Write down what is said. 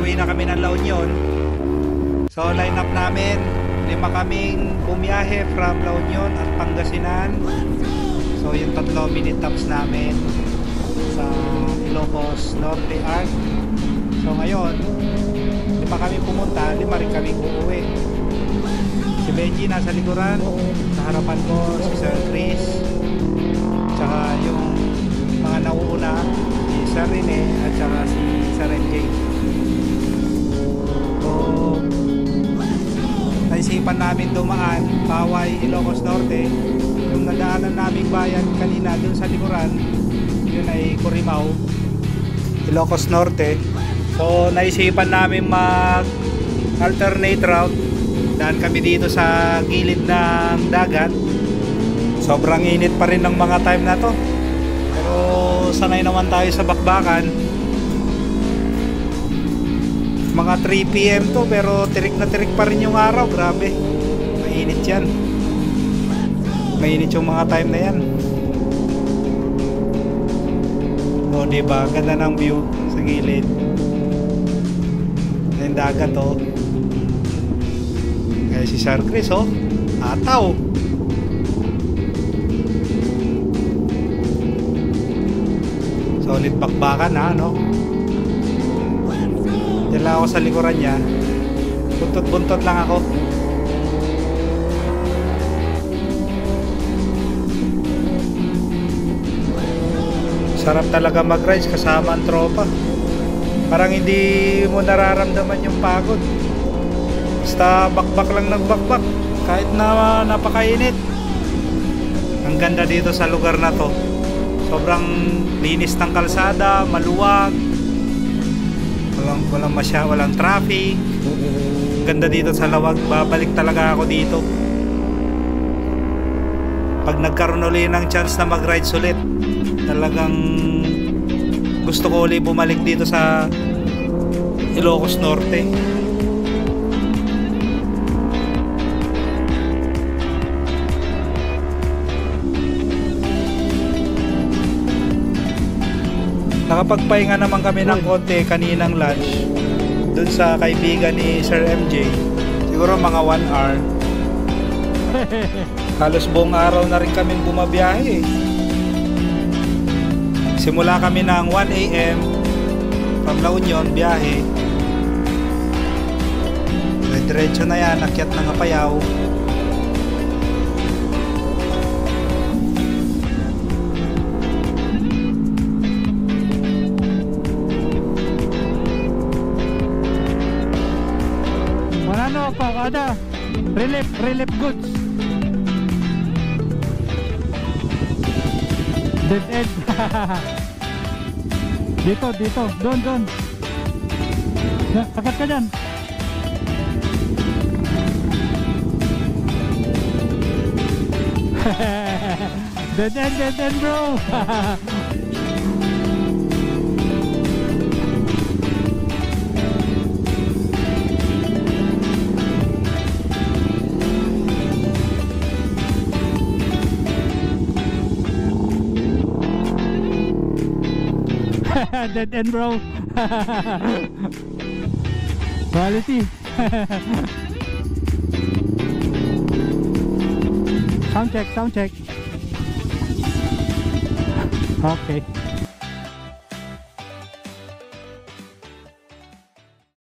pauwi na kami ng La Union. So line up namin, 5 kaming bumiyahe from La Union at Pangasinan. So yung 3 minute tops namin sa Ilocos Norte Arc. So ngayon, 5 kami pumunta, 5 rin kami uuwi. Si Benji nasa likuran, sa harapan ko si Sir Chris, tsaka yung mga nauuna, si Sir Rene at tsaka si Sir MJ. So naisipan namin dumaan Paway, Ilocos Norte. Yung nadaanan naming bayan kanina dun sa likuran, yun ay Corimao, Ilocos Norte. So naisipan namin mag alternate route. Daan kami dito sa gilid ng dagat. Sobrang init pa rin ng mga time na to, pero sanay naman tayo sa bakbakan. Mga 3 PM to, pero tirik na tirik pa rin yung araw. Grabe, mainit yan. Mainit yung mga time na yan. O diba, ganda ng view sa gilid. Yung dagat oh. Kaya si Sir Chris oh, ataw. Solid bakbakan ha, no? Diyan lang ako sa likuran niya. Buntot-buntot lang ako. Sarap talaga mag-rides kasama ang tropa. Parang hindi mo nararamdaman yung pagod. Basta bakbak lang ng bakbak, kahit na napakainit. Ang ganda dito sa lugar na to. Sobrang linis ng kalsada, maluwag. Walang traffic. Ganda dito sa lawag. Babalik talaga ako dito pag nagkaroon ulit ng chance na mag-rides ulit. Talagang gusto ko ulit bumalik dito sa Ilocos Norte. Nakapagpahinga naman kami ng konti kaninang lunch dun sa kaibigan ni Sir MJ. Siguro mga 1 hour. Halos buong araw na rin kaming bumabiyahe. Simula kami ng 1 AM from La Union, biyahe. Diretso na yan, akyat ng Apayao. Ano pa kada relief goods. Dead end. dito doon sakat ka dyan. dead end bro. Dead end bro. Quality. Sound check. Okay.